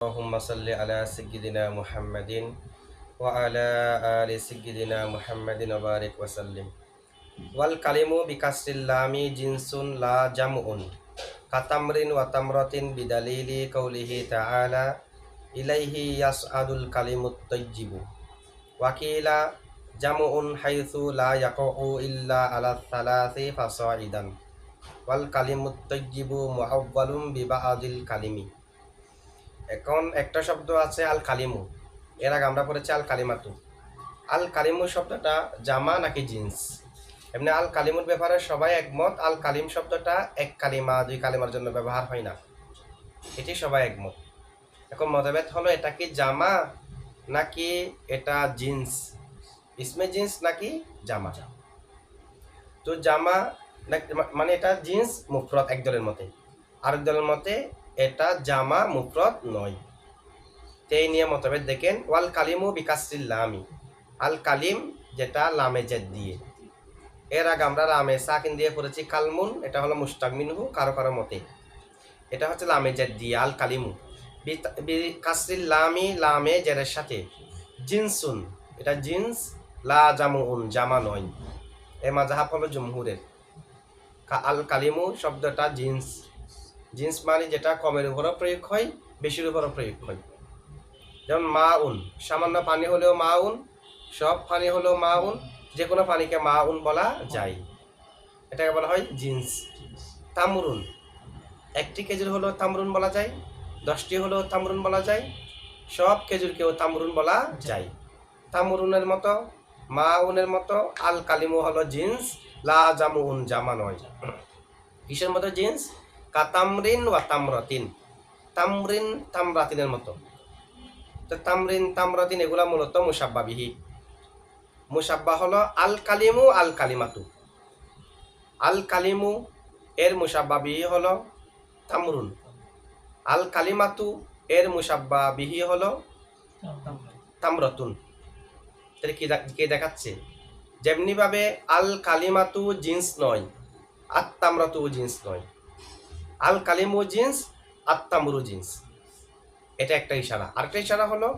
اللهم صل على سيدنا محمد وعلى آل سيدنا محمد وبارك وسلم والكلم بكسر اللام جنس لا جمع كتمر وتمرة بدليل قوله تعالى إليه يصعد الكلم الطيب وقيل جمع حيث لا يقع إلا على الثلاث فصاعدا والكلم الطيب معول ببعض الكلم। এখন একটা শব্দ আছে আল কালিমু, এর আগে আমরা পড়েছি আল কালিমাতু। আল কালিমু শব্দটা জামা নাকি জিন্স? এমনি আল কালিমুর ব্যাপারে সবাই একমত, আল কালিম শব্দটা এক কালিমা দুই কালিমার জন্য ব্যবহার হয় না, এটি সবাই একমত। এখন মতভেদ হলো এটা কি জামা নাকি এটা জিন্স, ইসমে জিন্স নাকি জামা। তো জামা মানে এটা জিন্স মুফরদ এক দলের মতে, আরেক দলের মতে এটা জামা মুফরদ নয়। এই নিয়ে মতভেদ দেখেন। ওয়াল কালিমু বিকাসরিল লামি, আল কালিম যেটা লামে জেদ দিয়ে। এর আগে আমরা লামে সাকিন দিয়ে পড়েছি কালমুন, এটা হলো মুশতাক মিনহু কারো কারো মতে। এটা হচ্ছে লামে জেদ দিয়ে আল কালিমু বিকাসরিল লামি, লামে জেরের সাথে। জিনসুন এটা জিন্স, লা জামুন জামা নয়। এ মাযহাব হলো জমহুরের। আল কালিমু শব্দটা জিন্স, জিন্স মানে যেটা কমের উপরও প্রয়োগ হয় বেশির উপরও প্রয়োগ হয়। যেমন মাউন, সামান্য পানি হলেও মাউন, সব পানি হলেও মাউন, যে কোনো পানিকে মাউন বলা যায়, এটাকে বলা হয় জিন্স। তামরুন, একটি খেজুর হলেও তামরুন বলা যায়, 10টি হলেও তামরুন বলা যায়, সব খেজুরকেও তামরুন বলা যায়। তামরুনের মতো মাউনের মতো আল কালিমু হলো জিন্স, লা জামুন জামা নয়। কিসের মতো জিন্স? কাতামরিন ওয়া তামরাতিন, তামরিন তামরাতিনের মতো। তো তামরিন তামরাতিন এগুলা মূলত মুসাব্বা বিহি। মুসাব্বা হলো আল কালিমু আল কালিমাতু। আল কালিমু এর মুসাব্বা বিহি হলো তামরুন, আল কালিমাতু এর মুসাব্বা বিহি হলো তামরাতুন। তাহলে কি দেখাচ্ছে? যেমনিভাবে আল কালিমাতু জিন্স নয়, আত্তামরাতু জিন্স নয়। আল কালিমু জিন্স, আত্তামরু জিন্স, এটা একটা ইশারা। আরেকটা ইশারা হলো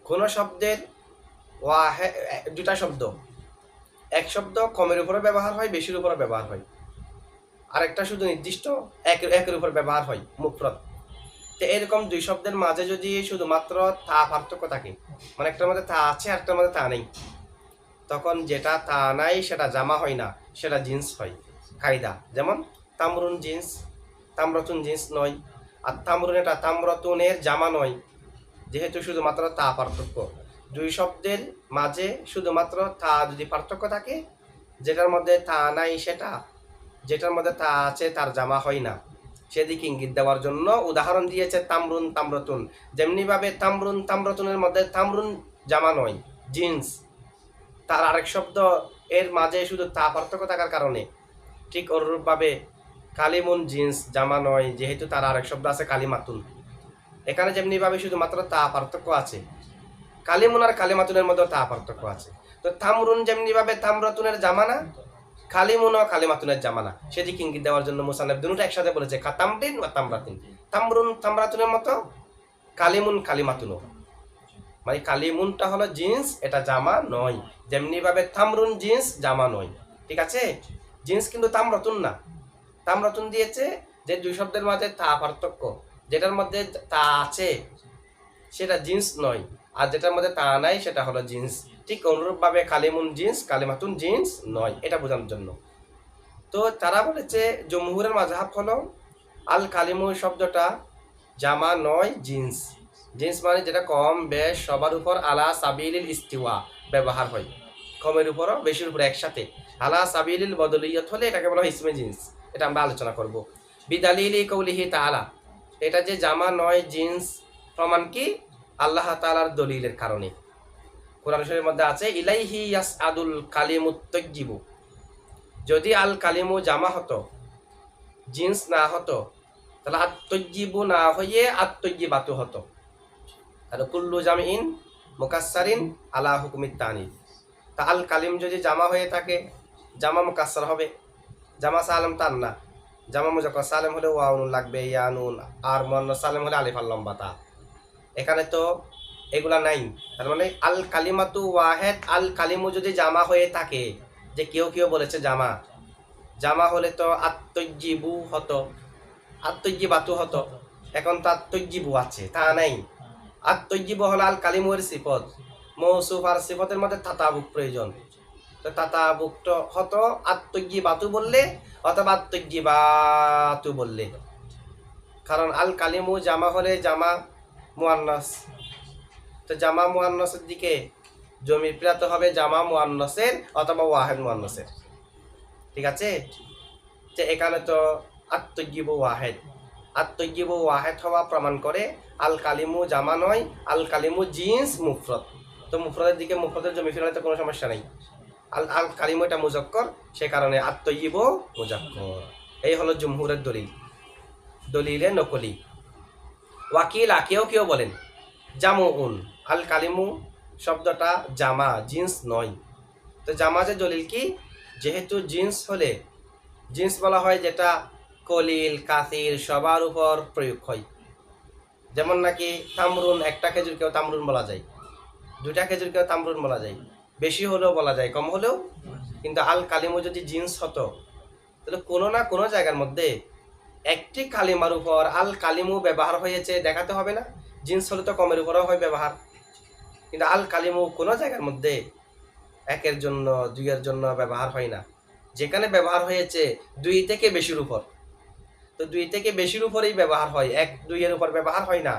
কোনো শব্দের দুটা শব্দ, এক শব্দ কমের উপরে ব্যবহার হয় বেশির উপরে ব্যবহার হয়, আরেকটা শুধু নির্দিষ্ট একের উপর ব্যবহার হয় মুফরদ। তো এরকম দুই শব্দের মাঝে যদি শুধুমাত্র তা পার্থক্য থাকে, মানে একটার মধ্যে তা আছে আরেকটার মধ্যে তা নেই, তখন যেটা তা নাই সেটা জামা হয় না, সেটা জিন্স হয়। কায়দা যেমন তামরুন জিন্স, তামরাতুন জিন্স নয়। আর তামরুন এটা তামরাতুনের জামা নয়, যেহেতু শুধুমাত্র তা পার্থক্য। দুই শব্দের মাঝে শুধুমাত্র তা যদি পার্থক্য থাকে, যেটার মধ্যে তা নাই সেটা, যেটার মধ্যে তা আছে তার জামা হয় না, সেদিকে ইঙ্গিত দেওয়ার জন্য উদাহরণ দিয়েছে তামরুন তামরাতুন। যেমনিভাবে তামরুন তামরাতুনের মধ্যে তামরুন জামা নয়, জিন্স, তার আরেক শব্দ এর মাঝে শুধু তা পার্থক্য থাকার কারণে, ঠিক অনুরূপভাবে কালিমুন জিন্স জামা নয়, যেহেতু তার আরেক শব্দ আছে কালিমাতুন। এখানে যেমনিভাবে শুধুমাত্র তা পার্থক্য আছে, কালিমুন আর কালিমাতুনের মধ্যে তা পার্থক্য আছে। তো তামরুন যেমনিভাবে তামরাতুনের জামানা, কালিমুন ও কালিমাতুনের জামানা, সেদিকে ইঙ্গিত দেওয়ার জন্য মুসান্নিফ দুটো একসাথে বলেছে কাতামরিন ও তামরাতিন। তামরুন তামরাতুনের মতো, কালিমুন কালিমাতুনও। মানে কালিমুনটা হলো জিন্স, এটা জামা নয়। যেমনিভাবে তামরুন জিন্স জামা নয়, ঠিক আছে? জিন্স কিন্তু তামরাতুন না। তামরাতুন দিয়েছে যে দুই শব্দের মাঝে তা পার্থক্য, যেটার মধ্যে তা আছে সেটা জিন্স নয়, আর যেটার মধ্যে তা নাই সেটা হলো জিন্স। ঠিক অনুরূপভাবে কালিমুন জিন্স কালিমাতুন জিন্স নয়, এটা বোঝানোর জন্য। তো তারা বলেছে জমহুরের মাযহাব হলো আল কালিমু শব্দটা জামা নয়, জিন্স। জিন্স মানে যেটা কম বেশ সবার উপর আলা সাবিলিল ইস্তিওয়া ব্যবহার হয়, কমের উপরও বেশির উপর একসাথে। আলা সাবিলিল বদলিয়ত হলে এটাকে বলা হয় ইসমে জিন্স, এটা আমরা আলোচনা করব। বিদালিলি কৌলিহি তাআলা, এটা যে জামা নয় জিন্স প্রমাণ কি? আল্লাহ তাআলার দলিলের কারণে। কোরআন শরীফের মধ্যে আছে ইলাইহি ইয়াসআদুল কালিমুত তাইয়্যিবু। যদি আল কালিমু জামা হতো, জিন্স না হতো, তাহলে আত-তাইয়্যিবু না হয়ে আত-তাইয়্যিবাতু হতো। আর কুল্লু জামিন মুকাসসারিন আলা হুকুমিত তানিস। তা আল কালিম যদি জামা হয়ে থাকে, জামা মুকাসসার হবে, জামা সালাম তার না। জামা মুজাক্কার সালেম হলে ওয়াও নুন লাগবে, ইয়া নুন, আর মুয়ান্নাস সালেম হলে আলিফ আর লম্বা তা। এখানে তো এগুলা নাই। তার মানে আল কালিমাতু ওয়াহেদ, আল কালিমু যদি জামা হয়ে থাকে, যে কেউ কেউ বলেছে জামা, জামা হলে তো আত্মজীবু হতো, আত্মজীবাতু হতো। এখন তো আত্মজীবু আছে, তা নাই। আত্মজীবু হলো আল কালিমের সিফত, মৌসুফ আর সিফতের মধ্যে তাতাবুক প্রয়োজন। তো তাতাবুক হতো আত্মজীবাতু বললে অথবা আত্মজীবাতু বললে, কারণ আল কালিমু জামা হলে জামা মুয়ান্নাস, তো জামা মুয়ান্নাসের দিকে জমির ফিরাতে হবে জামা মুয়ান্নাসের অথবা ওয়াহেদ মুয়ান্নাসের। ঠিক আছে, যে এখানে তো আত্মজীব ওয়াহেদ, আত্মজীব ওয়াহেদ হওয়া প্রমাণ করে আল কালিমু জামা নয়, আল কালিমু জিন্স মুফরদ। তো মুফরদের দিকে মুফরদের জমি ফিরাতে কোনো সমস্যা নেই। আল আল কালিমু এটা মুজাক্কর, সে কারণে আত্মজীব মুজাক্কর। এই হলো জুমহুরের দলিল, দলিলে নকলি। ওয়াকিলা কেউ কেউ বলেন জামুউন, আল কালিমু শব্দটা জামা, জিন্স নয়। তো জামা যে দলিল কি, যেহেতু জিন্স হলে, জিন্স বলা হয় যেটা কলিল কাসির সবার উপর প্রয়োগ হয়। যেমন নাকি তামরুন, একটা খেজুরকেও তামরুন বলা যায়, দুটা খেজুরকেও তামরুন বলা যায়, বেশি হলেও বলা যায়, কম হলেও। কিন্তু আল কালিমু যদি জিন্স হতো, তাহলে কোনো না কোনো জায়গার মধ্যে একটি কালিমার উপর আল কালিমু ব্যবহার হয়েছে দেখাতে হবে না? জিন্স হলে তো কমের উপরেও হয় ব্যবহার, কিন্তু আল কালিমু কোনো জায়গার মধ্যে একের জন্য দুইয়ের জন্য ব্যবহার হয় না। যেখানে ব্যবহার হয়েছে দুই থেকে বেশির উপর, তো দুই থেকে বেশির উপরেই ব্যবহার হয়, এক দুইয়ের উপর ব্যবহার হয় না।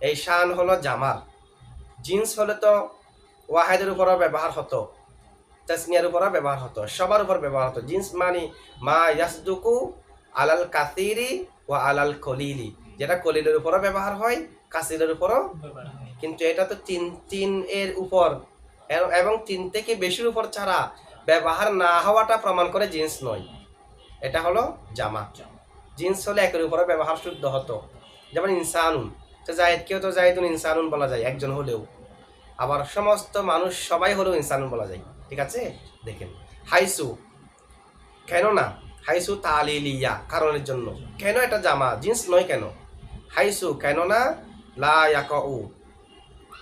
এই শান হলো জামার। জিন্স হলে তো ওয়াহেদের উপরও ব্যবহার হতো, তাসনিয়ার উপরও ব্যবহার হতো, সবার উপর ব্যবহার হতো। জিন্স মানে মা ইয়াসদুকু আলাল কাসিরি ওয়া আলাল কলিলি, যেটা কলিলের উপরও ব্যবহার হয়, কাসিরের উপরও। কিন্তু এটা তো তিন তিন এর উপর এবং তিন থেকে বেশির উপর ছাড়া ব্যবহার না হওয়াটা প্রমাণ করে জিন্স নয়, এটা হলো জামা। জিন্স হলে একের উপরে ব্যবহার শুদ্ধ হতো, যেমন ইনসানুন, তো জায়েদকেও তো জায়েদুন ইনসানুন বলা যায় একজন হলেও, আবার সমস্ত মানুষ সবাই হলেও ইনসানুন বলা যায়। ঠিক আছে, দেখেন হাইসু, কেন না, হাইসু তালিলিয়া কারণের জন্য, কেন এটা জামা জিন্স নয় কেন? হাইসু কেন না, লা ইয়াকাউ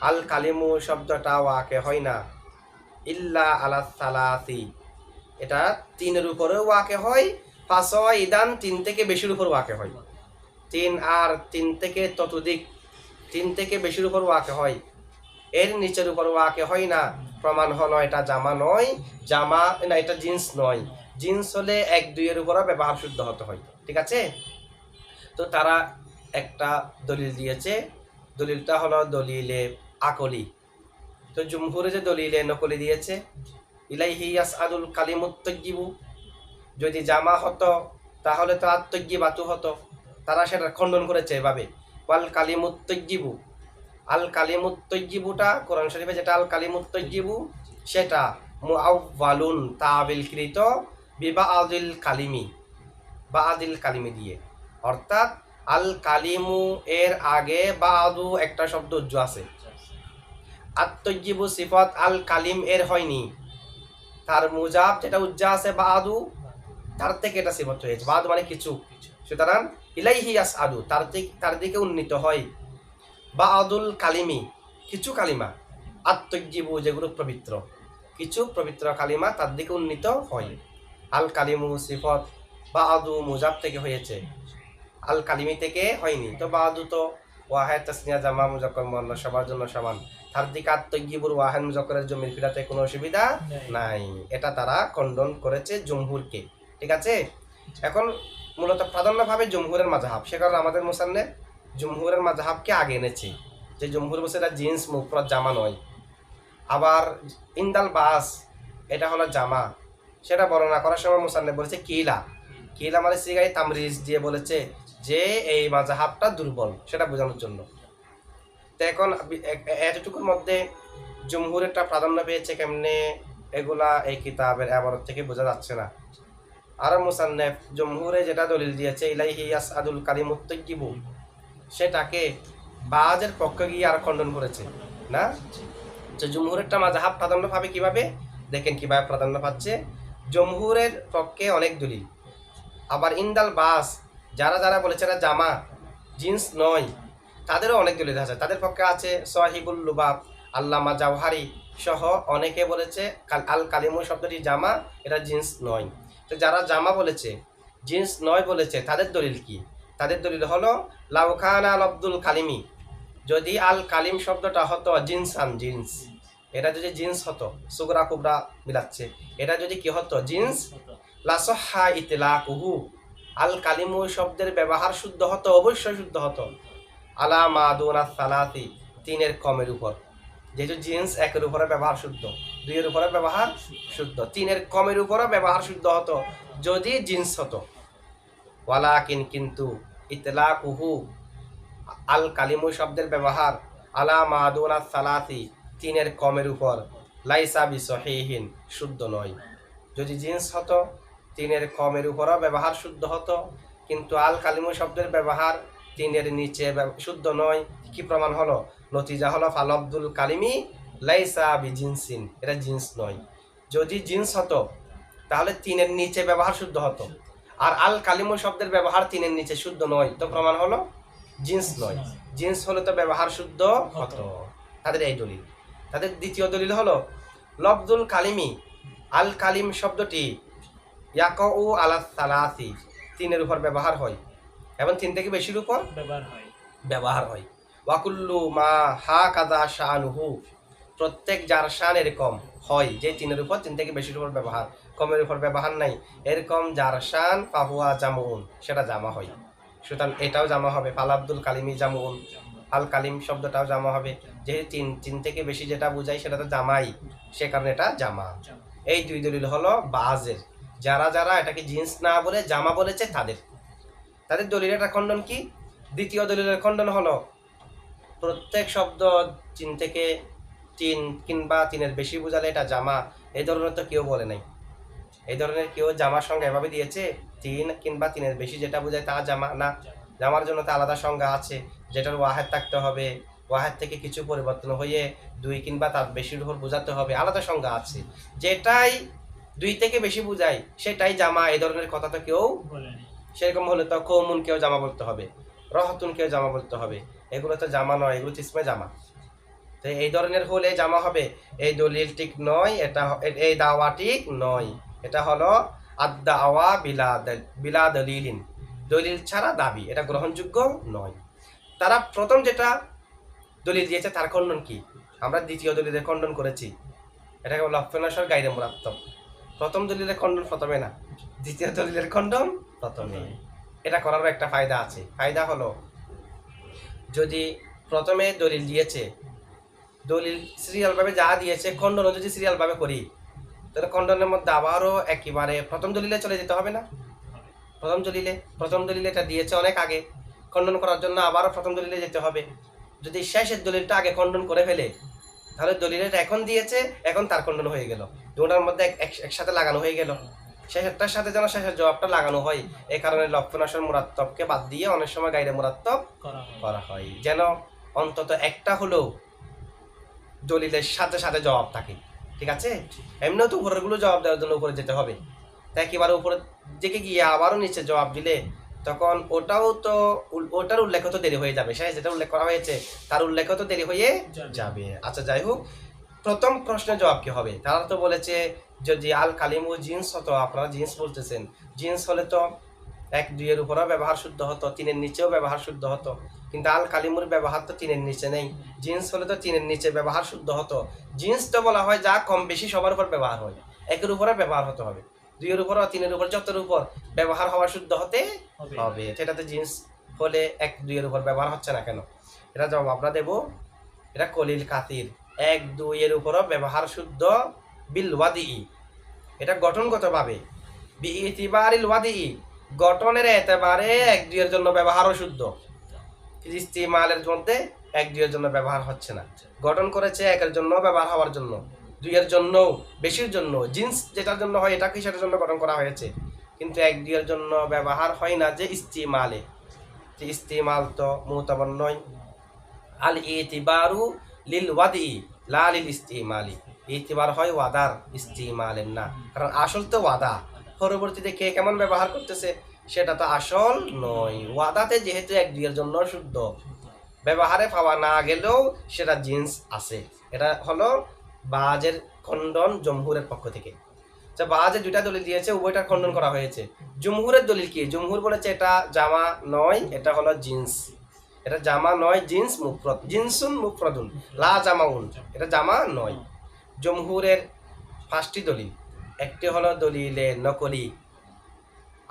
আল কালিমু শব্দটা ওয়াকে হয় না, ইল্লা আলা সালাসি, এটা তিনের উপরেও ওয়াকে হয়, পাঁচ ইদান তিন থেকে বেশির উপর ওয়াকে হয়, তিন আর তিন থেকে ততোধিক, তিন থেকে বেশির উপর ওয়াকে হয়, এর নিচের উপর ওয়াকে হয় না। প্রমাণ হলো এটা জামা নয়, জামা না, এটা জিন্স নয়। জিন্স হলে এক দুইয়ের উপরও ব্যবহার শুদ্ধ হতে হয়। ঠিক আছে, তো তারা একটা দলিল দিয়েছে, দলিলটা হলো দলিলে আকলি। তো জুমহুরে যে দলিলে নকলি দিয়েছে, ইলাইহি ইয়াসআদুল কালিমুত তাইয়্যিবু, যদি জামা হতো তাহলে তো আত্মজ্ঞিবাতু হতো, তারা সেটা খণ্ডন করেছে এভাবে, ওয়াল কালিমুত তাইয়্যিবু, আল কালিমুত তাইয়্যিবুটা কোরআন শরীফে যেটা আল কালিমুত তাইয়্যিবু, সেটা মুআওয়ালুন তাবিলকৃত বিবাআদিল কালিমি, বাআদিল কালিমি দিয়ে, অর্থাৎ আল কালিমু এর আগে বাআদু একটা শব্দ উজ্জ আছে, আত্মজীবু সিফত আল কালিম এর হয়নি, তার মুজাব যেটা উজ্জা আছে বাআদু, তার থেকে এটা সিফত হয়েছে, বাআদু মানে কিছু, সুতরাং ইলাইহি ইয়াসআদু তার দিকে উন্নীত হয়, বাআদুল কালিমি কিছু কালিমা, আত্মজীবু যেগুলো পবিত্র, কিছু পবিত্র কালিমা তার দিকে উন্নীত হয়। আল কালিমু সিফত বাআদু মুজাব থেকে হয়েছে, আল কালিমি থেকে হয়নি। তো বাআদু তো ওয়াহেদ তাসনিয়া জামা মুজাক্কর মুয়ান্নাস সবার জন্য সমান, তার দিকে আত্মজীবুর ওয়াহেদ মুজাক্করের জমির ফিরাতে কোনো অসুবিধা নাই, এটা তারা খণ্ডন করেছে জমহুরকে। ঠিক আছে, এখন মূলত প্রাধান্যভাবে জমহুরের মাযহাব, সে কারণে আমাদের মুসান্নেফ জমহুরের মাযহাবকে আগে এনেছে, যে জমহুর বলছে এটা জিন্স মুফরদ জামা নয়। আবার ইন্দাল বাস, এটা হলো জামা, সেটা বর্ণনা করার সময় মুসান্নেফ বলেছে কিলা, কিলা মানে সিগাই তামরিজ দিয়ে বলেছে যে এই মাযহাবটা দুর্বল, সেটা বোঝানোর জন্য। তো এখন এতটুকুর মধ্যে জমহুরেরটা প্রাধান্য পেয়েছে কেমনে, এগুলা এই কিতাবের ইবারত থেকে বোঝা যাচ্ছে না। আর মুসান্নেফ জমহুরে যেটা দলিল দিয়েছে ইলাইহি ইয়াসআদুল কালিমুত তাইয়্যিবু, সেটাকে বাজের পক্ষে গিয়ে আর খণ্ডন করেছে না। যে জমহুরেরটা মাযহাব প্রাধান্য পাবে কিভাবে, দেখেন কিভাবে প্রাধান্য পাচ্ছে। জমহুরের পক্ষে অনেক দলিল, আবার ইন্দাল বাস যারা যারা বলেছে এটা জামা জিন্স নয়, তাদেরও অনেক দলিল আছে। তাদের পক্ষে আছে সাহিবুল লুবাব, আল্লামা জাওহারি সহ অনেকে বলেছে আল কালিমু শব্দটি জামা, এটা জিন্স নয়। তো যারা জামা বলেছে, জিন্স নয় বলেছে, তাদের দলিল কি? তাদের দলিল হলো লাউখান আল আব্দুল কালিমি, যদি আল কালিম শব্দটা হতো জিন্সান, জিন্স, এটা যদি জিন্স হতো, সুগরা কুবরা মিলাচ্ছে, এটা যদি কি হতো জিন্স, লাসহা ইতলাকুহু, আল কালিমু শব্দের ব্যবহার শুদ্ধ হতো, অবশ্যই শুদ্ধ হতো, আলা মাদুনা সালাতি, তিনের কমের উপর। যেহেতু জিন্স একের উপরে ব্যবহার শুদ্ধ, দুইয়ের উপরে ব্যবহার শুদ্ধ, তিনের কমের উপরও ব্যবহার শুদ্ধ হতো যদি জিন্স হতো। ওয়ালাকিন, কিন্তু, ইতলাকুহু, আল কালিমু শব্দের ব্যবহার আলা মাদুনা সালাতি, তিনের কমের উপর, লাইসা বিসহিহিন, শুদ্ধ নয়। যদি জিন্স হতো তিনের কমের উপরও ব্যবহার শুদ্ধ হতো, কিন্তু আল কালিমু শব্দের ব্যবহার তিনের নিচে শুদ্ধ নয়। কি প্রমাণ হলো? নতিজা হলো ফাল আব্দুল কালিমি লাইসা বিজিনসিন, এটা জিন্স নয়। যদি জিন্স হতো তাহলে তিনের নিচে ব্যবহার শুদ্ধ হতো, আর আল কালিমু শব্দের ব্যবহার তিনের নিচে শুদ্ধ নয়, তো প্রমাণ হলো জিন্স নয়। জিন্স হলে তো ব্যবহার শুদ্ধ হতো। তাদের এই দলিল। তাদের দ্বিতীয় দলিল হলো লফজুল কালিমি, আল কালিম শব্দটি ইয়াকউ আলা সালাসি, তিনের উপর ব্যবহার হয় এবং তিন থেকে বেশির উপর ব্যবহার হয়। ওয়াকুল্লু মা হা কাদা শানুহু, প্রত্যেক যার শান এরকম হয় যে তিনের উপর, তিন থেকে বেশির উপর ব্যবহার, কমের উপর ব্যবহার নাই, এরকম যার শান ফাহুয়া জামুন, সেটা জামা হয়। সুতরাং এটাও জামা হবে, ফাল আব্দুল কালিমি জামুন, আল কালিম শব্দটাও জামা হবে, যেহেতু তিন থেকে বেশি যেটা বোঝায় সেটা তো জামাই, সে কারণে এটা জামা। এই দুই দলিল হলো বাজের। যারা যারা এটাকে জিন্স না বলে জামা বলেছে তাদের দলিলের একটা খণ্ডন কি? দ্বিতীয় দলিলের খণ্ডন হলো প্রত্যেক শব্দ তিন থেকে তিন কিংবা তিনের বেশি বোঝালে এটা জামা, এই ধরনের তো কেউ বলে নাই। এই ধরনের কেউ জামার সংজ্ঞা এভাবে দিয়েছে তিন কিংবা তিনের বেশি যেটা বোঝায় তা জামা না। জামার জন্য তো আলাদা সংজ্ঞা আছে, যেটার ওয়াহেদ থাকতে হবে, ওয়াহেদ থেকে কিছু পরিবর্তন হয়ে দুই কিংবা তার বেশির উপর বোঝাতে হবে, আলাদা সংজ্ঞা আছে। যেটাই দুই থেকে বেশি বোঝায় সেটাই জামা, এই ধরনের কথা তো কেউ বলেনি। সেরকম হলে তো কৌমুন কেউ জামা বলতে হবে, রহতুন কেউ জামা বলতে হবে, এগুলো তো জামা নয়, এগুলো ইসমে জামা। তো এই ধরনের হলে জামা হবে। এই দলিল ঠিক নয়, এটা এই দাওয়া ঠিক নয়। এটা হলো আদ-দাওয়া বিলা দলিলিন, দলিল ছাড়া দাবি, এটা গ্রহণযোগ্য নয়। তারা প্রথম যেটা দলিল দিয়েছে তার খণ্ডন কি? আমরা দ্বিতীয় দলিলের খণ্ডন করেছি, এটাকে লফনাসর গায়রে মুরাত্তব। প্রথম দলিলের খণ্ডন প্রথমে না, দ্বিতীয় দলিলের খণ্ডন প্রথমে। এটা করার একটা ফায়দা আছে। ফায়দা হলো যদি প্রথমে দলিল দিয়েছে, দলিল সিরিয়ালভাবে যা দিয়েছে, খণ্ডনও যদি সিরিয়ালভাবে করি, তাহলে খণ্ডনের মধ্যে আবারও একেবারে প্রথম দলিলে চলে যেতে হবে না? প্রথম দলিলে এটা দিয়েছে অনেক আগে, খণ্ডন করার জন্য আবারও প্রথম দলিলে যেতে হবে। যদি শেষের দলিলটা আগে খণ্ডন করে ফেলে, তাহলে দলিলের এখন দিয়েছে, এখন তার খণ্ডন হয়ে গেল, দুটার মধ্যে একসাথে লাগানো হয়ে গেল। শেষেরটার সাথে যেন শেষের জবাবটা লাগানো হয়, এই কারণে লফনাসর মুরাত্তবকে বাদ দিয়ে অনেক সময় গায়রে মুরাত্তব করা হয়, যেন অন্তত একটা হলেও দলিলের সাথে সাথে জবাব থাকে। ঠিক আছে? এমনিও তো উপরেরগুলো জবাব দেওয়ার জন্য উপরে যেতে হবে, তাই একেবারে উপরে দিকে গিয়ে আবারও নিচে জবাব দিলে তখন ওটার উল্লেখ তো দেরি হয়ে যাবে, শেষ যেটা উল্লেখ করা হয়েছে তার উল্লেখ তো দেরি হয়ে যাবে। আচ্ছা, যাই হোক, প্রথম প্রশ্নের জবাব কি হবে? তারা তো বলেছে যদি আল কালিমু জিন্স হতো, আপনারা জিন্স বলতেছেন, জিন্স হলে তো এক দুইয়ের উপরেও ব্যবহার শুদ্ধ হতো, তিনের নিচেও ব্যবহার শুদ্ধ হতো, কিন্তু আল কালিমুর ব্যবহার তো তিনের নিচে নেই। জিন্স হলে তো তিনের নিচে ব্যবহার শুদ্ধ হতো। জিন্স তো বলা হয় যা কম বেশি সবার উপর ব্যবহার হয়, একের উপরে ব্যবহার হতে হবে, দুইয়ের উপর তিনের উপর যতের উপর ব্যবহার হওয়া শুদ্ধ হতে হবে। সেটাতে জিন্স হলে এক দুইয়ের উপর ব্যবহার হচ্ছে না কেন? এটা জবাব আমরা দেব, এটা কলিল কাতির, এক দুইয়ের উপরও ব্যবহার শুদ্ধ বিল ওয়াদি, এটা গঠনগতভাবে, বি ইতিবারিল ওয়াদি, গঠনের এতেবারে এক দুইয়ের জন্য ব্যবহারও শুদ্ধ। ইস্তিমালের মধ্যে এক দুইয়ের জন্য ব্যবহার হচ্ছে না, গঠন করেছে একের জন্য ব্যবহার হওয়ার জন্য, দুইয়ের জন্য, বেশির জন্য। জিন্স যেটার জন্য হয় এটা কি সেটার জন্য গঠন করা হয়েছে, কিন্তু এক দুইয়ের জন্য ব্যবহার হয় না যে ইস্তিমালে। ইস্তিমাল তো মুতাবার নয়। আল ইতিবারু লিল ওয়াদি লা লিল ইস্তিমালি, ইতিবার হয় ওয়াদার, ইস্তিমালের না, কারণ আসল তো ওয়াদা, পরবর্তীতে কে কেমন ব্যবহার করতেছে সেটা তো আসল নয়। ওয়াদাতে যেহেতু এক দুইয়ের জন্য শুদ্ধ ব্যবহারে পাওয়া না গেলেও সেটা জিন্স আছে। এটা হলো বাজের খণ্ডন জমহুরের পক্ষ থেকে। বাজে দুইটা দলিল দিয়েছে, উভয়টার খণ্ডন করা হয়েছে। জমহুরের দলিল কি? জমহুর বলেছে এটা জামা নয়, এটা হলো জিন্স। এটা জামা নয়, জিন্স মুফরদ, জিনসুন মুফরদুন লা জামাউন, এটা জামা নয়। জমহুরের 5টি দলিল, একটি হলো দলিলে নকলি,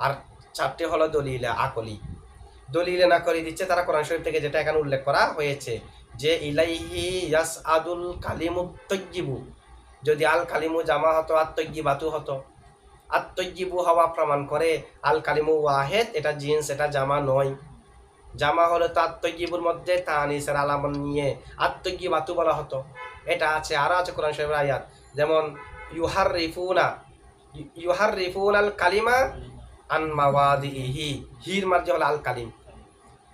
আর 4টি হলো দলিলে আকলি। দলিলে নকলি দিচ্ছে তারা কোরআন শরীফ থেকে, যেটা এখানে উল্লেখ করা হয়েছে যে ইলাইহি ইয়াসআদুল কালিমুত তাইয়্যিবু, যদি আল কালিমু জামা হতো আত-তাইয়্যিবাতু হতো। আত-তাইয়্যিবু হওয়া প্রমাণ করে আল কালিমু ওয়াহেদ, এটা জিন্স, এটা জামা নয়। জামা হলো তো আত-তাইয়্যিবুর মধ্যে তানিসের আলামত নিয়ে আত-তাইয়্যিবাতু বলা হতো। এটা আছে, আরও আছে কোরআন শরীফের আয়াত, যেমন ইউহাররিফুনাল কালিমা আন মাওয়াদিহি, হির মার্জি হলো আল কালিম।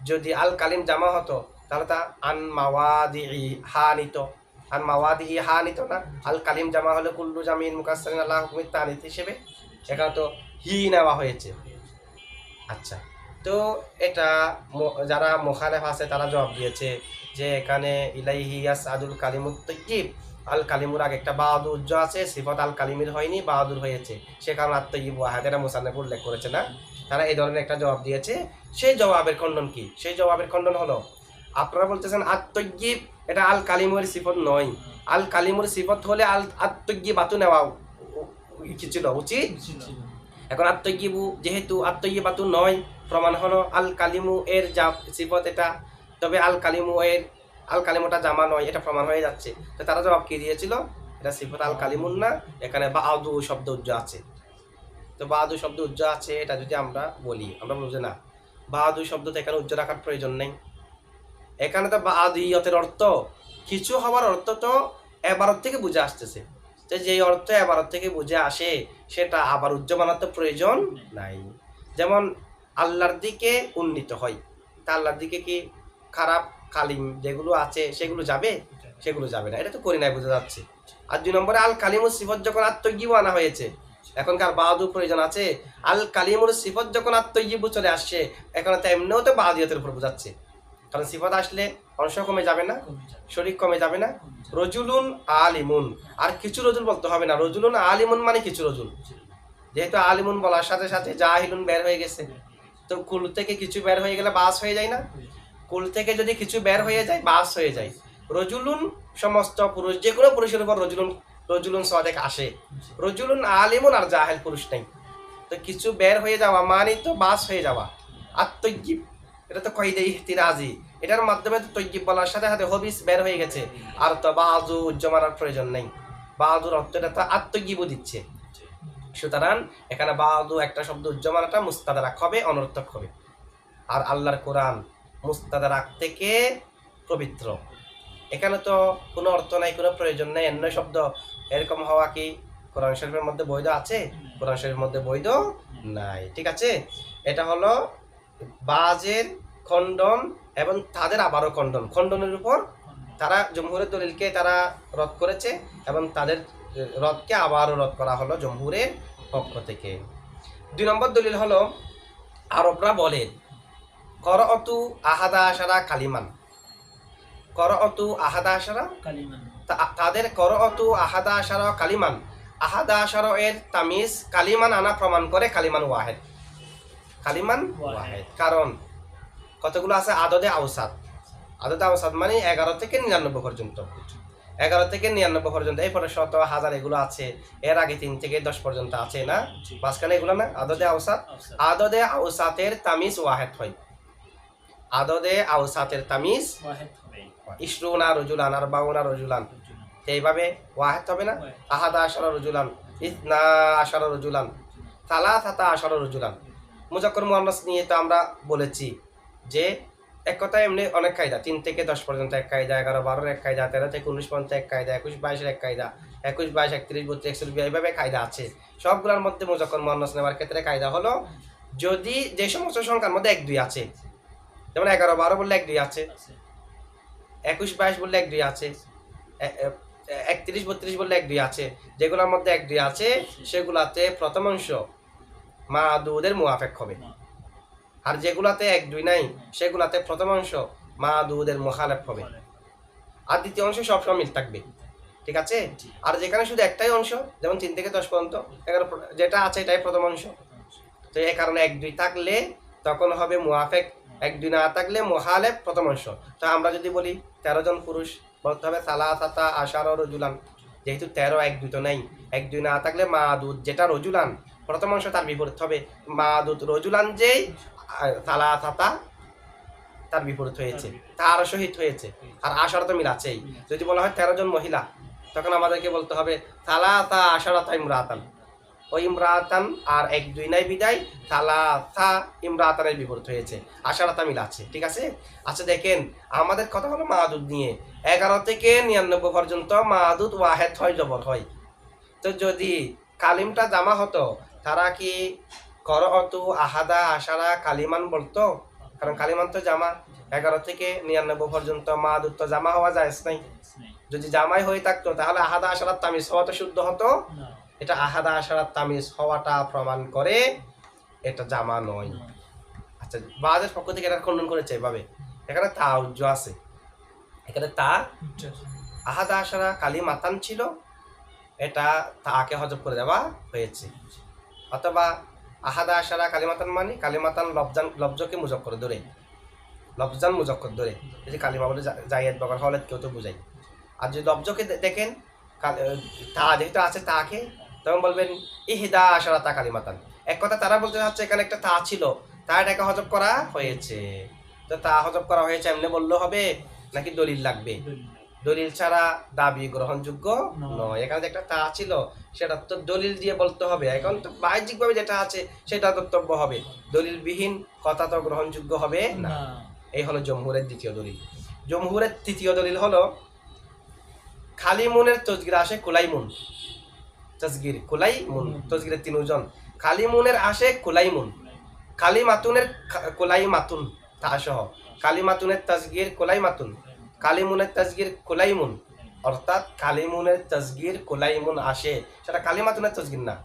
যদি আল কালিম জামা হতো তাহলে তা আন মাওয়াদিহি হা নিত, আন মাওয়াদিহি হা নিত না। আল কালিম জামা হলো কুল্লু জামিন মুকাসসারিন আলা হুকমি তানিস হিসেবে, এখানে তো হি নেওয়া হয়েছে। আচ্ছা, তো এটা যারা মুখালেফ আছে তারা জবাব দিয়েছে যে এখানে ইলাইহি ইয়াসআদুল কালিমুত তাইয়্যিব, আল কালিমুর আগে একটা বাহাদুর আছে, সিফত আল কালিমের হয়নি, বাহাদুর হয়েছে, সে কারণে আত-তাইয়্যিব ওয়াহিদ, এটা মুসান্নিফ উল্লেখ করেছে না। তারা এই ধরনের একটা জবাব দিয়েছে। সেই জবাবের খণ্ডন কি? সেই জবাবের খণ্ডন হলো, আপনারা বলতেছেন আত-তাইয়্যিব এটা আল কালিমের সিফত নয়। আল কালিমের সিফত হলে আত-তাইয়্যিবাতু নেওয়া কি ছিল উচিত। এখন আত-তাইয়্যিবু যেহেতু আত-তাইয়্যিবাতু নয়, প্রমাণ হলো আল কালিমু এর যা সিফত এটা, তবে আল কালিমুটা জামা নয়, এটা প্রমাণ হয়ে যাচ্ছে। তো তারা জবাব কি দিয়েছিল? এটা সিফত আল কালিমুন না, এখানে বাদু শব্দ উজ্জ আছে। তো বাদু শব্দ উজ্জ আছে, এটা যদি আমরা বলি, আমরা বুঝে না বাদু শব্দ তো এখানে উজ্জ রাখার প্রয়োজন নেই। এখানে তো বাদিয়তের অর্থ কিছু হওয়ার অর্থ তো এবারত থেকে বুঝে আসতেছে, যে যেই অর্থ এবারত থেকে বুঝে আসে সেটা আবার উজ্জ বানাতে প্রয়োজন নাই। যেমন আল্লাহর দিকে উন্নীত হয়, তা আল্লাহর দিকে কি খারাপ কালিম যেগুলো আছে সেগুলো যাবে? সেগুলো যাবে না, এটা তো করি নাই, বোঝা যাচ্ছে। আর 2 নম্বরে আল কালিমুর সিফত যখন আত-তাইয়্যিবু আনা হয়েছে, এখনকার বাদু প্রয়োজন আছে। আল কালিমুর সিফত যখন আত-তাইয়্যিবু চলে আসছে, এখন তো এমনিও তো বাদিয়তের উপর বোঝাচ্ছে, কারণ সিফত আসলে অংশ কমে যাবে না, শরীক কমে যাবে না। রজুলুন আলিমুন, আর কিছু রজুল বলতে হবে না, রজুলুন আলিমুন মানে কিছু রজুল। যেহেতু আলিমুন বলার সাথে সাথে জাহিলুন বের হয়ে গেছে, তো কুল থেকে কিছু বের হয়ে গেলে বাস হয়ে যায় না? কুল থেকে যদি কিছু বের হয়ে যায় বাস হয়ে যায়। রজুলুন সমস্ত পুরুষ, যে কোনো পুরুষের উপর রজুলুন সাদেক আসে। রজুলুন আলিমুন আর জাহেল পুরুষ নেই, তো কিছু বের হয়ে যাওয়া মানে তো বাস হয়ে যাওয়া। আর তৈয়িব এটা তো কয়দা ইহতিরাজি, এটার মাধ্যমে তো তৈয়িব বলার সাথে সাথে হবিস বের হয়ে গেছে, আর তো বাজু জমানার প্রয়োজন নেই। বাজুর অর্থটা তো আত্মগিবু দিচ্ছে। সুতরাং এখানে বাদু একটা শব্দ উজ্জমানাটা মুস্তাদরাক হবে, অনর্থক হবে। আর আল্লাহর কোরআন মুস্তাদরাক থেকে পবিত্র, এখানে তো কোনো অর্থ নাই, কোনো প্রয়োজন নাই। অন্য শব্দ এরকম হওয়া কি কোরআন শরীফের মধ্যে বৈধ আছে? কোরআন শরীফের মধ্যে বৈধ নাই। ঠিক আছে, এটা হলো বাজের খণ্ডন, এবং তাদের আবারও খণ্ডনের উপর তারা জমহুরের দলিলকে তারা রদ করেছে, এবং তাদের রদকে আবারও রদ করা হলো জমহুরের পক্ষ থেকে। 2 নম্বর দলিল হলো, আরবরা বলেন করঅতু আহাদা আশারা কালিমান, করঅতু আহাদা আশারা কালিমান, তাদের করঅতু আহাদা আশারা কালিমান, আহাদা আশারা এর তামিজ কালিমান আনা প্রমাণ করে কালিমান ওয়াহেদ, কালিমান ওয়াহেদ। কারণ কতগুলো আছে? আদদে আওসাত, আদদে আওসাত মানে 11 থেকে 99 পর্যন্ত, 11 থেকে 99 পর্যন্ত, এরপরে 100, 1000 এগুলো আছে। এর আগে 3 থেকে 10 পর্যন্ত আছে না, মাঝখানে এগুলো না আদদে আওসাত। আদদে আওসাতের তামিজ ওয়াহেদ হয়, আদদে আওসাতের তামিজ ওয়াহেদ হবে। ইশরুনা রজুলান আর 52 রজুলান, এইভাবে ওয়াহেদ হবে না। আহাদা আশারা রজুলান, ইসনা আশারা রজুলান, সালাসাতা আশারা রজুলান। মুজাক্কর মুআন্নাস নিয়ে তো আমরা বলেছি যে এক কথায় এমনি অনেক কায়দা, 3 থেকে 10 পর্যন্ত এক কায়দা, 11, 12 এক কায়দা, 13 থেকে 19 পর্যন্ত এক কায়দা, 21, 22 এক কায়দা, 21, 22, 31, 32, 41 এইভাবে কায়দা আছে। সবগুলোর মধ্যে মুজাক্কর মুআন্নাস নেওয়ার ক্ষেত্রে কায়দা হলো, যদি যে সমস্ত সংখ্যার মধ্যে 1, 2 আছে, যেমন 11, 12 বললে 1, 2 আছে, 21, 22 বললে 1, 2 আছে, 31, 32 বললে 1, 2 আছে। যেগুলোর মধ্যে 1, 2 আছে সেগুলাতে প্রথম অংশ মাদুদের মুআফেক হবে, আর যেগুলাতে 1, 2 নাই সেগুলাতে প্রথম অংশ মাদুদের মুখালেফ হবে। আর দ্বিতীয় অংশ সবসময় মিল থাকবে, ঠিক আছে। আর যেখানে শুধু একটাই অংশ, যেমন 3 থেকে 10 পর্যন্ত, এখানে যেটা আছে এটাই প্রথম অংশ, তো এই কারণে 1-2 থাকলে তখন হবে মুয়াফেক, 1-2 না থাকলে মুখালেফ প্রথম অংশ। তো আমরা যদি বলি 13 জন পুরুষ, বলতে হবে সালাসাতা আশারা রজুলান, যেহেতু 13 1-2 তো নেই, 1-2 না থাকলে মাদুদ যেটা রজুলান প্রথম অংশ তার বিপরীত হবে মাদুদ রজুলান, যেই সালাসাতা তার বিপরীত হয়েছে, তার সহিত হয়েছে। আর আশারা তো মিল আছেই। যদি বলা হয় 13 জন মহিলা, তখন আমাদেরকে বলতে হবে সালাসা আশারাতা ইমরাতান, ওই ইমরাতান আর 1-2 নাই বিদায় সালাসা ইমরাতানের বিপরীত হয়েছে, আশারাতা মিল আছে, ঠিক আছে। আচ্ছা দেখেন, আমাদের কথা হলো মাদুদ নিয়ে। 11 থেকে 99 পর্যন্ত মাদুদ ওয়াহেদ হয়, জবর হয়। তো যদি কালিমটা জামা হতো, তারা কি করহতু আহাদা আশারা কালিমান বলতো? কারণ কালিমান তো জামা। 11 থেকে 99 পর্যন্ত মাদুদ তো জামা হওয়া যায় নাই। যদি জামাই হয়ে থাকতো তাহলে আহাদা আশারাত তামিজ হওয়া তো শুদ্ধ হতো। এটা আহাদা আশারাত তামিজ হওয়াটা প্রমাণ করে এটা জামা নয়। আচ্ছা, বাদের পক্ষ থেকে এটা খণ্ডন করেছে এভাবে, এখানে তা উজ্জ আছে, এখানে তা আহাদা আশারা কালিমাতান ছিল, এটা তাকে হজব করে দেওয়া হয়েছে। অথবা আহাদা আশারা কালিমাতান মানে কালিমাতান লফজকে মুজক্কর ধরে, লফজান মুজক্কর ধরে, যদি কালিমা বলে জায়েদ বগর হলে কেউ তো বুঝাই। আর যদি লফজকে দেখেন তা যেহেতু আছে তাকে, তখন বলবেন ইহদা আশারা তা কালিমাতান। এক কথা তারা বলতে চাচ্ছে এখানে একটা তা ছিল, তা এটাকে হজব করা হয়েছে। তো তা হজব করা হয়েছে এমনি বললেও হবে নাকি দলিল লাগবে? দলিল ছাড়া দাবি গ্রহণযোগ্য নয়। এখানে যে একটা তা ছিল সেটা তো দলিল দিয়ে বলতে হবে। এখন তো বাহ্যিকভাবে যেটা আছে সেটা ধর্তব্য হবে, দলিলবিহীন কথা তো গ্রহণযোগ্য হবে না। এই হলো জমহুরের দ্বিতীয় দলিল। জমহুরের তৃতীয় দলিল হলো খালিমুনের তসগির আসে কুলাইমুন, তসগির কুলাইমুন, তসগিরের 3 ওজন। খালিমুনের আসে কুলাইমুন, কালিমাতুনের কুলাইমাতুন তা সহ, কালিমাতুনের তসগির কুলাইমাতুন, কালিমুনের তসগির কুলাইমুন, অর্থাৎ কালিমুনের তসগির কুলাইমুন আসে, সেটা কালিমাতুনের তসগির না,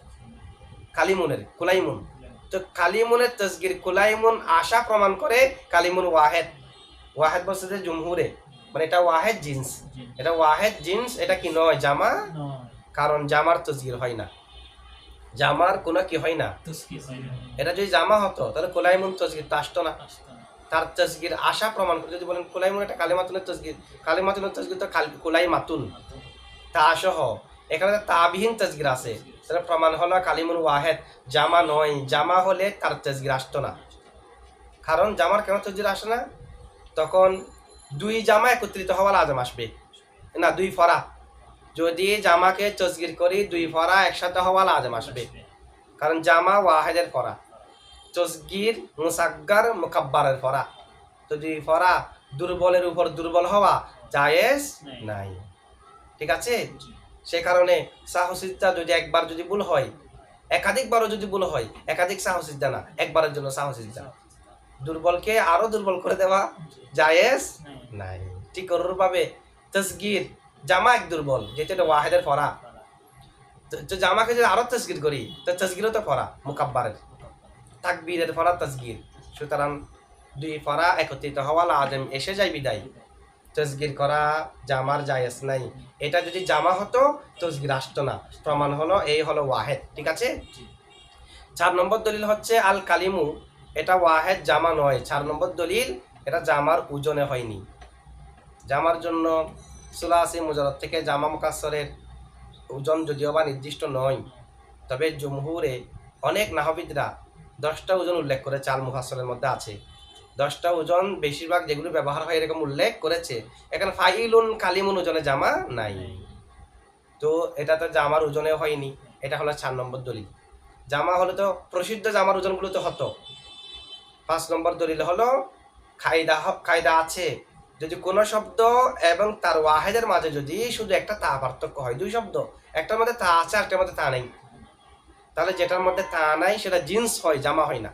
কালিমুনের কুলাইমুন। তো কালিমুনের তসগির কুলাইমুন আশা প্রমাণ করে কালিমুন ওয়াহেদ। ওয়াহেদ বলছে যে জমহুরে, মানে এটা ওয়াহেদ জিন্স, এটা ওয়াহেদ জিন্স, এটা কি নয় জামা, কারণ জামার তসগির হয় না, জামার কোনো কি হয় না। এটা যদি জামা হতো তাহলে কুলাইমুন তসগির তা আসতো না, তার তসগির আশা প্রমাণ করে। যদি বলেন কুলাইমুন এটা কালিমাতুনের তসগির, কালিমাতুনের তসগির তো কুলাইমাতুন তা সহ, এখানে তাবিহীন তসগির আছে, তাহলে প্রমাণ হলো কালিমুন ওয়াহেদ, জামা নয়। জামা হলে তার তসগির আসতো না, কারণ জামার কেন তসগির আসে না? তখন 2 জামা একত্রিত হওয়া লাজম আসবে না, 2 ফরা, যদি জামাকে তসগির করি 2 ফরা একসাথে হওয়া লাজম আসবে, কারণ জামা ওয়াহেদের ফরা, তসগির মুসাগ্গার মুকাব্বারের ফরা। তো 2 ফরা দুর্বলের উপর দুর্বল হওয়া জায়েজ নাই, ঠিক আছে। সে কারণে সাহসিদ্দা যদি একবার যদি ভুল হয়, একাধিকবারও যদি ভুল হয়, একাধিক সাহসিদ্দা না, একবারের জন্য সাহসিদ্দা, দুর্বলকে আরো দুর্বল করে দেওয়া জায়েজ নাই। ঠিক অনুরূপভাবে তসগির জামা এক দুর্বল, যেহেতু এটা ওয়াহেদের ফরা, তো জামাকে যদি আরো তসগির করি তো তসগিরও তো ফরা মুকাব্বারের, তাকবীরের ফরা তসগির, সুতরাং 2 ফরা একত্রিত হওয়া লাজম এসে যায় বিদায়, তসগির করা জামার জায়েজ নাই। এটা যদি জামা হতো তসগির আসতো না, প্রমাণ হলো এই হলো ওয়াহেদ, ঠিক আছে। 4 নম্বর দলিল হচ্ছে আল কালিমু, এটা ওয়াহেদ জামা নয়। 4 নম্বর দলিল, এটা জামার ওজনে হয়নি। জামার জন্য সুলাসি মুজাররদ থেকে জামা মুকাসসরের ওজন যদিও বা নির্দিষ্ট নয়, তবে জমহুরে অনেক নাহবিদরা 10টা ওজন উল্লেখ করেছে, আল মুফাসসলের মধ্যে আছে 10টা ওজন, বেশিরভাগ যেগুলো ব্যবহার হয় এরকম উল্লেখ করেছে। এখানে ফাইলুন কালিমুন ওজনে জামা নাই, তো এটা তো জামার ওজনে হয়নি। এটা হলো 4 নম্বর দলিল। জামা হলে তো প্রসিদ্ধ জামার ওজনগুলো তো হতো। 5 নম্বর দলিল হলো কায়দা আছে, যদি কোনো শব্দ এবং তার ওয়াহেদের মাঝে যদি শুধু একটা তা পার্থক্য হয়, 2 শব্দ, একটার মধ্যে তা আছে আরেকটার মধ্যে তা নেই, তাহলে যেটার মধ্যে তা নাই সেটা জিন্স হয়, জামা হয় না।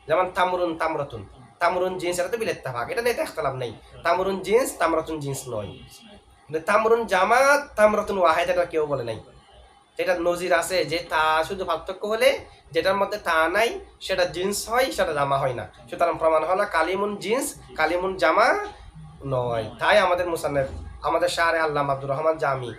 যেমন তামরুন তামরাতুন, তামরুন জিন্স, এটা তো বিল ইত্তেফাক, এটা নিয়ে তো ইখতিলাফ নেই, তামরুন জিন্স তামরাতুন জিন্স নয়। কিন্তু তামরুন জামা তামরাতুন ওয়াহেদ, এটা কেউ বলে নাই। এটা নজির আছে যে তা শুধু পার্থক্য হলে যেটার মধ্যে তা নাই সেটা জিন্স হয়, সেটা জামা হয় না। সুতরাং প্রমাণ হলো কালিমুন জিন্স, কালিমুন জামা নয়। তাই আমাদের মুসান্নেফ, আমাদের শাহরে আল্লামা আব্দুর রহমান জামি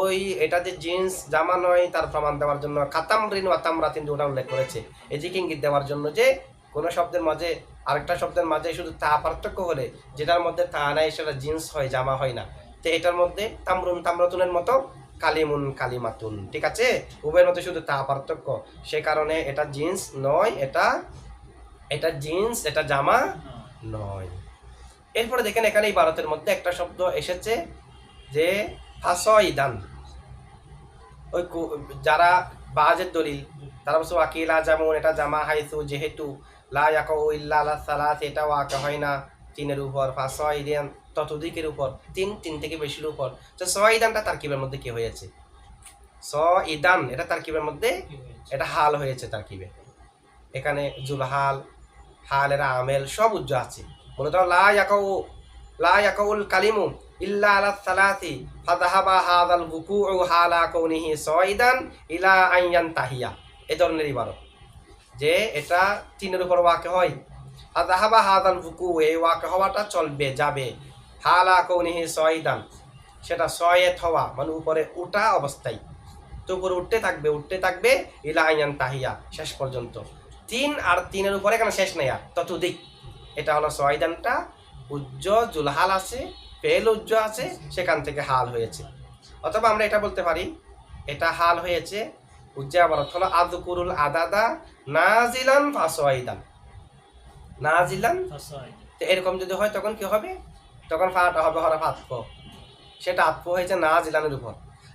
ওই এটা যে জিন্স জামা নয় তার প্রমাণ দেওয়ার জন্য কাতামরিন ওয়া তামরাতিন দুটা উল্লেখ করেছে, এদিকে ইঙ্গিত দেওয়ার জন্য যে কোনো শব্দের মাঝে আরেকটা শব্দের মাঝে শুধু তা পার্থক্য হলে যেটার মধ্যে তা নাই সেটা জিন্স হয়, জামা হয় না। তো এটার মধ্যে তামরুন তামরাতুনের মতো কালিমুন কালিমাতুন, ঠিক আছে, উভয়ের মধ্যে শুধু তা পার্থক্য, সে কারণে এটা জিন্স নয়, এটা জিন্স, এটা জামা নয়। এরপরে দেখেন এখানে এই ভারতের মধ্যে একটা শব্দ এসেছে যে ফাসয়দান। ওই যারা বাজের দলিল তারা বলছে ওয়াকিলা যেমন এটা জামা হাইসু যেহেতু লা ইয়াকাউ ইল্লা আলা সালাস, এটা ওয়াকা হয় না তিনের উপর, ফাসয়দান ততোধিকের উপর, তিন থেকে বেশির উপর। তো সয়দানটা তারকিবের মধ্যে কি হয়েছে? সয়দান এটা তারকিবের মধ্যে এটা হাল হয়েছে তারকিবে। এখানে জুলহাল হালের আমেল সব উজ্জ আছে। মূলত লা ইয়াকাউল কালিমু ইল্লা আলা সালাসি ফাযাহাবা হাযাল বুকুউ হালা কাউনিহি সয়দান ইলা আন ইয়ানতাহিয়া, এই ধরনের ইবারত যে এটা তিনের উপর ওয়াকে হয়। ফাযাহাবা হাযাল বুকুউ, এই ওয়াকে হওয়াটা চলবে যাবে, হালা কাউনিহি সয়দান সেটা সয়েত হওয়া মানে উপরে উঠা অবস্থায়, তো উপরে উঠতে থাকবে ইলা আন ইয়ানতাহিয়া শেষ পর্যন্ত। তিন আর তিনের উপরে এখানে শেষ নেই আর ততোধিক, এটা হলো সয়দানটা উজ্জ, জুলহাল আছে, ফেল উজ্জ আছে, সেখান থেকে হাল হয়েছে। অথবা আমরা এটা বলতে পারি এটা হাল হয়েছে উজ্জা আবারত হলো আযকুরুল আদাদা নাজিলান ফাসয়দান, নাজিলান। তো এরকম যদি হয় তখন কি হবে? তখন ফাটা হবে হরফ আতফ, সেটা আতফ হয়েছে নাজিলানের উপর।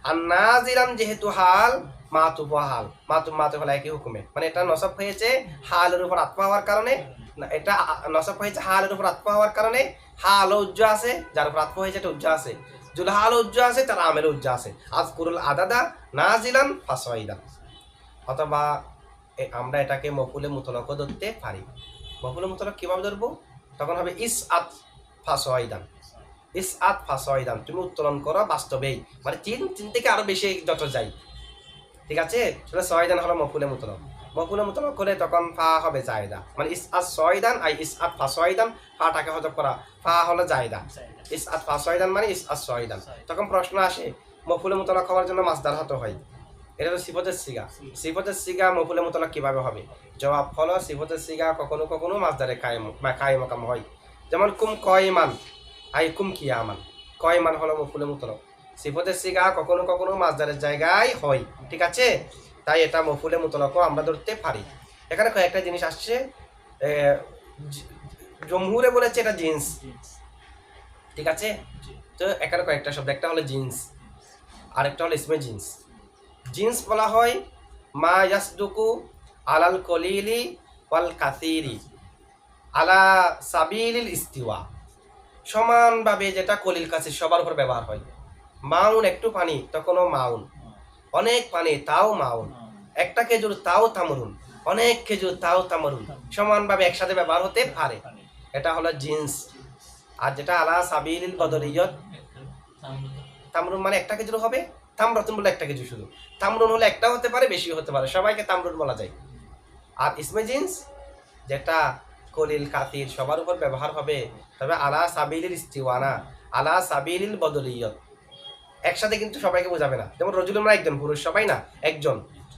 আর নাজিলান যেহেতু হাল, মাতুফ হাল, মাতুফ হলো একই হুকুমে, মানে এটা নসব হয়েছে হালের উপর আতফ হওয়ার কারণে, এটা নসব হয়েছে হালের উপর আতফ হওয়ার কারণে হাল উজ্জ আছে, যার উপর আতফ হয়েছে এটা উজ্জ আছে, জুলহাল উজ্জ আছে, তার আমেল উজ্জ আছে। আযকুরুল আদাদা নাজিলান ফাসয়দান। অথবা আমরা এটাকে মফুলে মুতলাকও ধরতে পারি। মফুলে মুতলাক কিভাবে ধরবো? তখন হবে ইসআত ফাসয়দান, ইসআত ফাসয়দান, তুমি উত্তোলন করো বাস্তবেই, মানে তিন থেকে আরো বেশি যত যাই, ঠিক আছে। তাহলে সয়দান হলো মফুলে মুতলাক। মফুলে মুতলাক হলে তখন ফা হবে জায়দা, মানে ইসআত সয়দান আই ইসআত ফাসয়দান, ফাটাকে হজব করা, ফা হলো জায়দা, ইসআত ফাসয়দান মানে ইসআত সয়দান। তখন প্রশ্ন আসে মফুলে মুতলাক হওয়ার জন্য মাসদার হতে হয়, এটা তো সিফতের সিগা, সিফতের সিগা মফুলে মুতলাক কিভাবে হবে? জবাব হলো সিফতের সিগা কখনো কখনো মাসদারে কায়েম বা কায়েম মাকাম হয়। যেমন কুম কয়মান আই কুম কিয়ামান, কয়মান হলো মফুলে মুতলাক, সিফতের সিগা কখনো কখনো মাসদারের জায়গায় হয়, ঠিক আছে। তাই এটা মফুলে মুতলাকও আমরা ধরতে পারি। এখানে কয়েকটা জিনিস আসছে, জমহুরে বলেছে এটা জিন্স, ঠিক আছে। তো এখানে কয়েকটা শব্দ, একটা হলো জিন্স, আরেকটা হলো ইসমে জিন্স। জিন্স বলা হয় মা ইয়াসদুকু আলাল কলিলি ওয়াল কাসিরি আলা সাবিলিল ইস্তিওয়া, সমানভাবে যেটা কলিল কাসির সবার উপর ব্যবহার হয়। মাউন একটু পানি তখনও মাউন, অনেক পানি তাও মাউন, একটা খেজুর তাও তামরুন, অনেক খেজুর তাও তামরুন, সমানভাবে একসাথে ব্যবহার হতে পারে, এটা হলো জিন্স। আর যেটা আলা সাবিলিল বদরিয়ত, তামরুন মানে একটা খেজুর হবে, তামরাতুন বলে একটা খেজুর শুধু, তামরুন হলে একটা হতে পারে বেশি হতে পারে, সবাইকে তামরুন বলা যায়। আর ইসমে জিন্স যেটা কলিল কাতির সবার উপর ব্যবহার হবে, তবে আলা সাবিলিল ইস্তিওয়ানা, আলা সাবিলিল বদরিয়ত, একসাথে কিন্তু সবাইকে বোঝাবে না। যেমন রজুলুন মানে একজন পুরুষ, সবাই না একজন,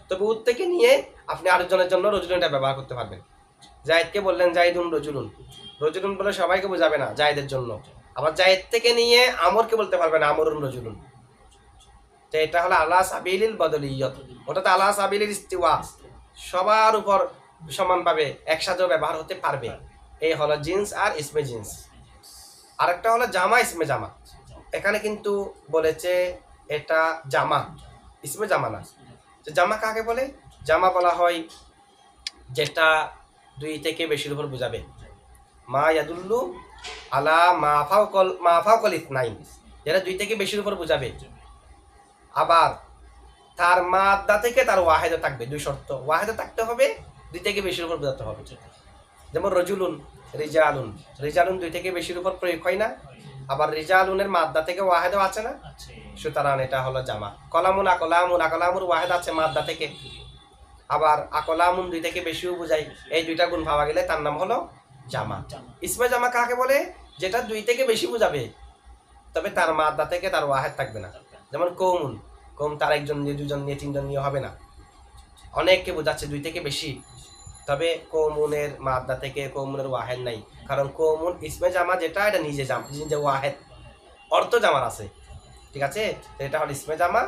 তবে উদ থেকে নিয়ে আপনি আরেকজনের জন্য রজুলুনটা ব্যবহার করতে পারবেন। জায়েদকে বললেন জায়েদুন রজুলুন, রজুলুন বলে সবাইকে বোঝাবে না, জায়েদের জন্য। আবার জায়েদ থেকে নিয়ে আমরকে বলতে পারবেন আমরুন রজুলুন। তো এটা হলো আলা সাবিলিল বদলিয়ত, ওটা তো আলা সাবিলিল ইস্তিওয়া, সবার উপর সমানভাবে একসাথেও ব্যবহার হতে পারবে। এই হলো জিন্স আর ইসমে জিন্স। আরেকটা হলো জামা, ইসমে জামা। এখানে কিন্তু বলেছে এটা জামা, ইসমে জামা না। তো জামা কাকে বলে? জামা বলা হয় যেটা দুই থেকে বেশির উপর বোঝাবে। মা ইয়াদুল্লু আলা মাফাউকল ইসনাইন, যেটা দুই থেকে বেশির উপর বোঝাবে। আবার তার মাদ্দা থেকে তার ওয়াহেদা থাকবে, দুই শর্ত, ওয়াহেদা থাকতে হবে, দুই থেকে বেশির উপর বোঝাতে হবে। যেমন রজুলুন রিজালুন, রিজালুন দুই থেকে বেশির উপর প্রয়োগ হয় না। আবার রিজালুনের মাদ্দা থেকে ওয়াহেদও আছে না, সুতরাং এটা হলো জামা। কলামুন আকলামুন, আকলামুর ওয়াহেদ আছে মাদ্দা থেকে, আবার আকলামুন দুই থেকে বেশিও বোঝায়। এই দুইটা গুণ পাওয়া গেলে তার নাম হলো জামা। ইসমে জামা কাকে বলে? যেটা দুই থেকে বেশি বোঝাবে, তবে তার মাদ্দা থেকে তার ওয়াহেদ থাকবে না। যেমন কৌমুন, কৌম তার একজন নিয়ে, দুজন নিয়ে, তিনজন নিয়ে হবে না, অনেককে বোঝাচ্ছে দুই থেকে বেশি, তবে কৌমুনের মাদ্দা থেকে কৌমুনের ওয়াহেদ নাই। কারণ কৌমুন ইসমে জামা যেটা, এটা নিজে জামা, নিজে ওয়াহেদ, অর্থ জামার আছে, ঠিক আছে? এটা হলো ইসমে জামা।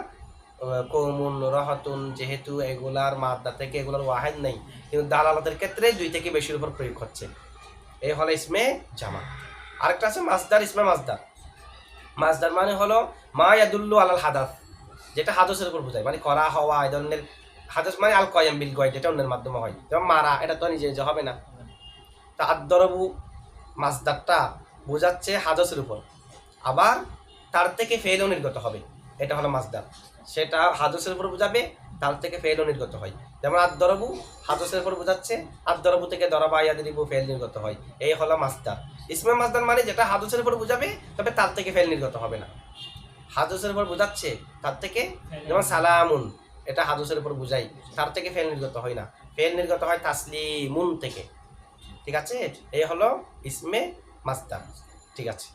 কৌমুন, রহতুন, যেহেতু এগুলার মাদ্দা থেকে এগুলার ওয়াহেদ নেই, কিন্তু দালালতের ক্ষেত্রে দুই থেকে বেশির উপর প্রয়োগ হচ্ছে, এই হলো ইসমে জামা। আরেকটা আছে মাসদার, ইসমে মাসদার। মাসদার মানে হলো মা ইয়াদুল্লু আলাল হাদাস, যেটা হাদসের উপর বোঝায়, মানে করা হওয়া, এই ধরনের হাদস মানে আল কয়াম বিল গয়, যেটা অন্যের মাধ্যমে হয়, যেমন মারা, এটা তো নিজে নিজে হবে না। তা আদ-দরবু মাসদারটা বোঝাচ্ছে হাদসের উপর, আবার তার থেকে ফেলও নির্গত হবে, এটা হলো মাসদার। সেটা হাদসের উপর বোঝাবে, তার থেকে ফেলও নির্গত হয়। যেমন আদ-দরবু হাদসের উপর বোঝাচ্ছে, আদ-দরবু থেকে দরাবা ইয়াদরিবু ফেল নির্গত হয়, এই হলো মাসদার। ইসমে মাসদার মানে যেটা হাদসের উপর বোঝাবে, তবে তার থেকে ফেল নির্গত হবে না। হাদসের উপর বোঝাচ্ছে, তার থেকে, যেমন সালামুন, এটা হাদসের উপর বোঝাই, তার থেকে ফেল নির্গত হয় না, ফেল নির্গত হয় তাসলিমুন থেকে, ঠিক আছে? এই হলো ইসমে মাসদার, ঠিক আছে।